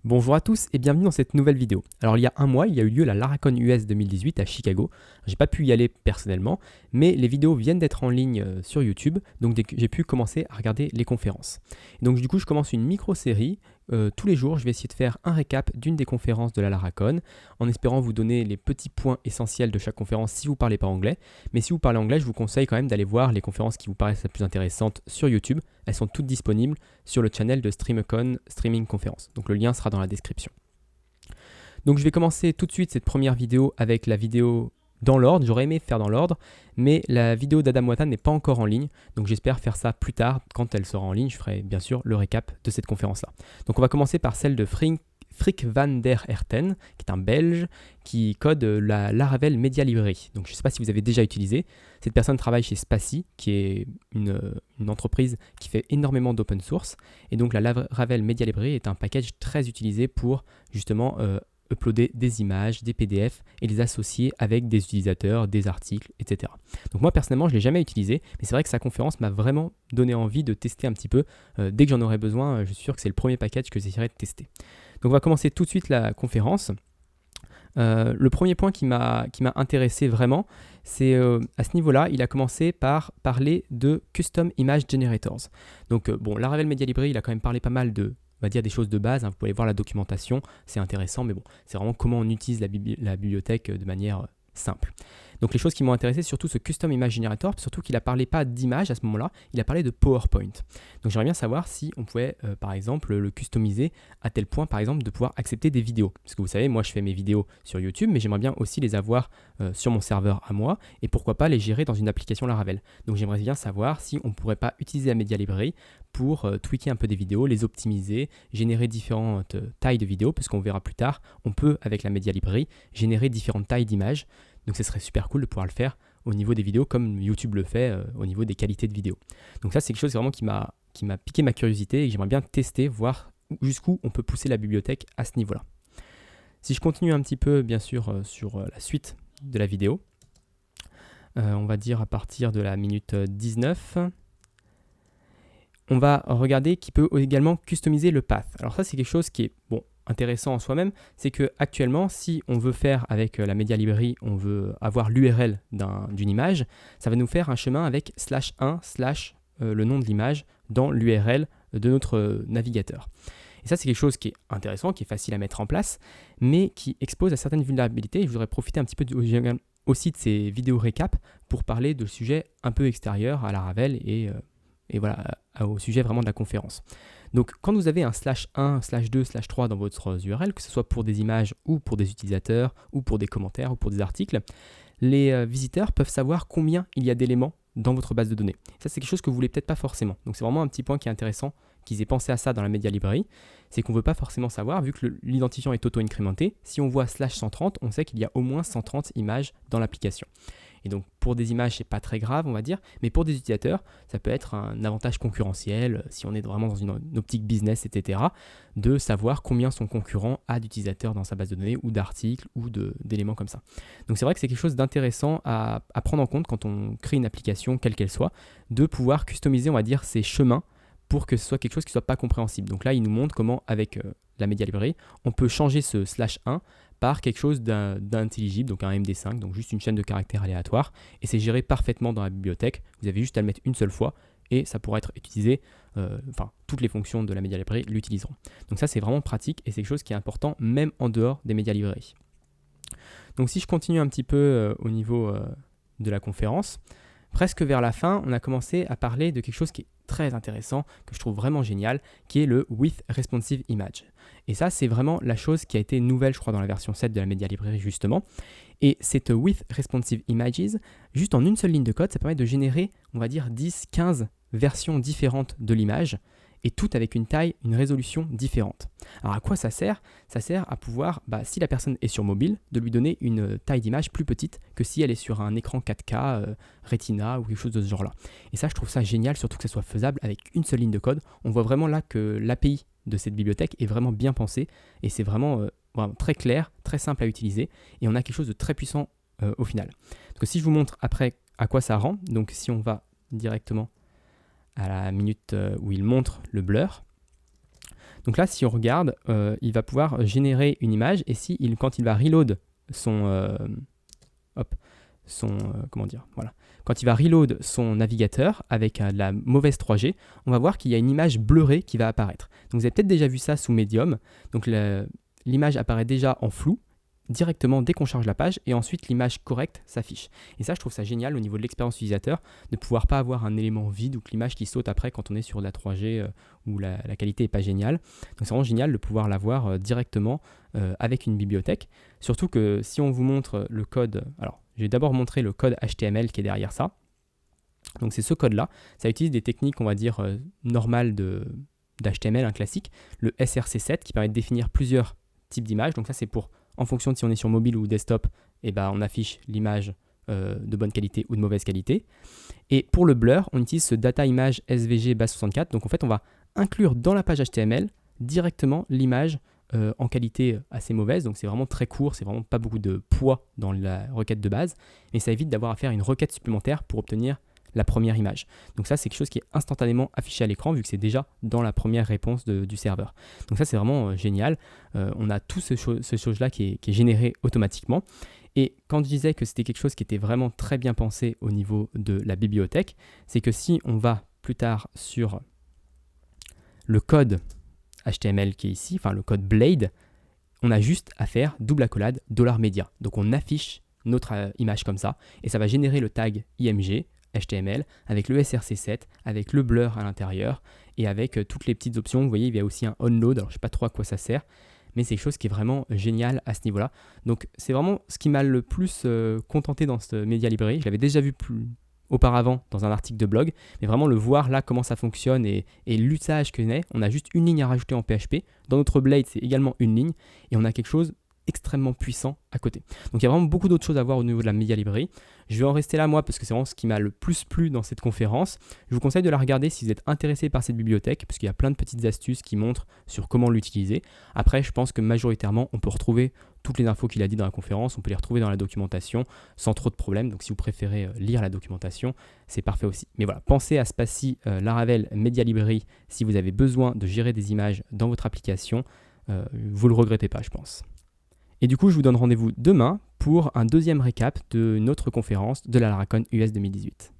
Bonjour à tous et bienvenue dans cette nouvelle vidéo. Alors il y a un mois, il y a eu lieu la Laracon US 2018 à Chicago. J'ai pas pu y aller personnellement, mais les vidéos viennent d'être en ligne sur YouTube, donc j'ai pu commencer à regarder les conférences. Et donc du coup, je commence une micro-série. Tous les jours, je vais essayer de faire un récap d'une des conférences de la Laracon, en espérant vous donner les petits points essentiels de chaque conférence si vous ne parlez pas anglais. Mais si vous parlez anglais, je vous conseille quand même d'aller voir les conférences qui vous paraissent les plus intéressantes sur YouTube. Elles sont toutes disponibles sur le channel de StreamCon Streaming Conference. Donc le lien sera dans la description. Donc je vais commencer tout de suite cette première vidéo avec la vidéo dans l'ordre. J'aurais aimé faire dans l'ordre, mais la vidéo d'Adam Watan n'est pas encore en ligne. Donc j'espère faire ça plus tard. Quand elle sera en ligne, je ferai bien sûr le récap de cette conférence-là. Donc on va commencer par celle de Frick van der Herten, qui est un Belge, qui code la Laravel Media Library. Donc je ne sais pas si vous avez déjà utilisé. Cette personne travaille chez Spatie, qui est une entreprise qui fait énormément d'open source. Et donc la Laravel Media Library est un package très utilisé pour justement uploader des images, des PDF et les associer avec des utilisateurs, des articles, etc. Donc moi personnellement je ne l'ai jamais utilisé, mais c'est vrai que sa conférence m'a vraiment donné envie de tester un petit peu. Dès que j'en aurai besoin, je suis sûr que c'est le premier package que j'essaierai de tester. Donc on va commencer tout de suite la conférence. Le premier point qui m'a intéressé vraiment, c'est à ce niveau-là, il a commencé par parler de Custom Image Generators. Donc bon, Laravel Media Library, il a quand même parlé pas mal de, on va dire, des choses de base, hein. Vous pouvez voir la documentation, c'est intéressant, mais bon, c'est vraiment comment on utilise la bibliothèque de manière simple. Donc les choses qui m'ont intéressé, surtout ce Custom Image Generator, surtout qu'il a parlé pas d'image à ce moment-là, il a parlé de PowerPoint. Donc j'aimerais bien savoir si on pouvait par exemple le customiser à tel point par exemple de pouvoir accepter des vidéos. Parce que vous savez, moi je fais mes vidéos sur YouTube, mais j'aimerais bien aussi les avoir sur mon serveur à moi et pourquoi pas les gérer dans une application Laravel. Donc j'aimerais bien savoir si on ne pourrait pas utiliser la Media Library pour tweaker un peu des vidéos, les optimiser, générer différentes tailles de vidéos, parce qu'on verra plus tard, on peut avec la Media Library générer différentes tailles d'images. Donc ce serait super cool de pouvoir le faire au niveau des vidéos comme YouTube le fait au niveau des qualités de vidéos. Donc ça c'est quelque chose vraiment qui m'a piqué ma curiosité et que j'aimerais bien tester, voir jusqu'où on peut pousser la bibliothèque à ce niveau-là. Si je continue un petit peu bien sûr sur la suite de la vidéo, on va dire à partir de la minute 19, on va regarder qu'il peut également customiser le path. Alors ça c'est quelque chose qui est bon, intéressant en soi-même, c'est que actuellement, si on veut faire avec la Media Library, on veut avoir l'URL d'une image, ça va nous faire un chemin avec /1/ le nom de l'image dans l'URL de notre navigateur. Et ça, c'est quelque chose qui est intéressant, qui est facile à mettre en place, mais qui expose à certaines vulnérabilités. Et je voudrais profiter un petit peu aussi de ces vidéos récap pour parler de sujets un peu extérieurs à Laravel et voilà, au sujet vraiment de la conférence. Donc quand vous avez un /1, /2, /3 dans votre URL, que ce soit pour des images ou pour des utilisateurs ou pour des commentaires ou pour des articles, les visiteurs peuvent savoir combien il y a d'éléments dans votre base de données. Ça c'est quelque chose que vous voulez peut-être pas forcément. Donc c'est vraiment un petit point qui est intéressant qu'ils aient pensé à ça dans la Media Library, c'est qu'on ne veut pas forcément savoir, vu que l'identifiant est auto-incrémenté, si on voit /130, on sait qu'il y a au moins 130 images dans l'application. Et donc pour des images, c'est pas très grave, on va dire, mais pour des utilisateurs, ça peut être un avantage concurrentiel, si on est vraiment dans une optique business, etc., de savoir combien son concurrent a d'utilisateurs dans sa base de données, ou d'articles, ou d'éléments comme ça. Donc c'est vrai que c'est quelque chose d'intéressant à prendre en compte quand on crée une application, quelle qu'elle soit, de pouvoir customiser, on va dire, ces chemins pour que ce soit quelque chose qui ne soit pas compréhensible. Donc là, il nous montre comment, avec la Media Library, on peut changer ce /1 par quelque chose d'intelligible, donc un MD5, donc juste une chaîne de caractères aléatoire, et c'est géré parfaitement dans la bibliothèque. Vous avez juste à le mettre une seule fois, et ça pourra être utilisé, toutes les fonctions de la Media Library l'utiliseront. Donc ça, c'est vraiment pratique, et c'est quelque chose qui est important, même en dehors des Media Library. Donc si je continue un petit peu au niveau de la conférence, presque vers la fin, on a commencé à parler de quelque chose qui est très intéressant, que je trouve vraiment génial, qui est le With Responsive Image. Et ça, c'est vraiment la chose qui a été nouvelle, je crois, dans la version 7 de la Media Library, justement. Et cette With Responsive Images, juste en une seule ligne de code, ça permet de générer, on va dire, 10, 15 versions différentes de l'image, et toutes avec une taille, une résolution différente. Alors à quoi ça sert? Ça sert à pouvoir, si la personne est sur mobile, de lui donner une taille d'image plus petite que si elle est sur un écran 4K, Retina ou quelque chose de ce genre-là. Et ça, je trouve ça génial, surtout que ça soit faisable avec une seule ligne de code. On voit vraiment là que l'API de cette bibliothèque est vraiment bien pensée, et c'est vraiment très clair, très simple à utiliser, et on a quelque chose de très puissant au final. Parce que si je vous montre après à quoi ça rend, donc si on va directement à la minute où il montre le blur, Donc là, si on regarde, il va pouvoir générer une image et quand il va reload quand il va reload son navigateur avec la mauvaise 3G, on va voir qu'il y a une image bleurée qui va apparaître. Donc vous avez peut-être déjà vu ça sous Medium. Donc l'image apparaît déjà en flou directement dès qu'on charge la page et ensuite l'image correcte s'affiche. Et ça, je trouve ça génial au niveau de l'expérience utilisateur de pouvoir pas avoir un élément vide ou que l'image qui saute après quand on est sur de la 3G où la qualité n'est pas géniale. Donc c'est vraiment génial de pouvoir l'avoir directement avec une bibliothèque. Surtout que si on vous montre le code, alors je vais d'abord montrer le code HTML qui est derrière ça. Donc c'est ce code-là. Ça utilise des techniques, on va dire, normales d'HTML, un classique. Le SRC7 qui permet de définir plusieurs types d'images. Donc ça c'est pour en fonction de si on est sur mobile ou desktop, on affiche l'image de bonne qualité ou de mauvaise qualité. Et pour le blur, on utilise ce data image SVG base64. Donc en fait, on va inclure dans la page HTML directement l'image en qualité assez mauvaise. Donc c'est vraiment très court, c'est vraiment pas beaucoup de poids dans la requête de base. Et ça évite d'avoir à faire une requête supplémentaire pour obtenir la première image. Donc ça, c'est quelque chose qui est instantanément affiché à l'écran vu que c'est déjà dans la première réponse du serveur. Donc ça, c'est vraiment génial. On a tout ce chose-là qui est généré automatiquement. Et quand je disais que c'était quelque chose qui était vraiment très bien pensé au niveau de la bibliothèque, c'est que si on va plus tard sur le code HTML qui est ici, enfin le code Blade, on a juste à faire double accolade $media. Donc on affiche notre image comme ça et ça va générer le tag IMG HTML avec le SRC7, avec le blur à l'intérieur et avec toutes les petites options. Vous voyez, il y a aussi un onload. Alors je ne sais pas trop à quoi ça sert, mais c'est quelque chose qui est vraiment génial à ce niveau-là. Donc c'est vraiment ce qui m'a le plus contenté dans ce Media Library. Je l'avais déjà vu auparavant dans un article de blog, mais vraiment le voir là comment ça fonctionne et l'usage que n'est. On a juste une ligne à rajouter en PHP. Dans notre Blade, c'est également une ligne et on a quelque chose extrêmement puissant à côté. Donc il y a vraiment beaucoup d'autres choses à voir au niveau de la Media Library. Je vais en rester là moi parce que c'est vraiment ce qui m'a le plus plu dans cette conférence. Je vous conseille de la regarder si vous êtes intéressé par cette bibliothèque parce qu'il y a plein de petites astuces qui montrent sur comment l'utiliser. Après, je pense que majoritairement, on peut retrouver toutes les infos qu'il a dit dans la conférence, on peut les retrouver dans la documentation sans trop de problèmes. Donc si vous préférez lire la documentation, c'est parfait aussi. Mais voilà, pensez à Spatie Laravel Media Library si vous avez besoin de gérer des images dans votre application. Vous ne le regrettez pas, je pense. Et du coup, je vous donne rendez-vous demain pour un deuxième récap de notre conférence de la Laracon US 2018.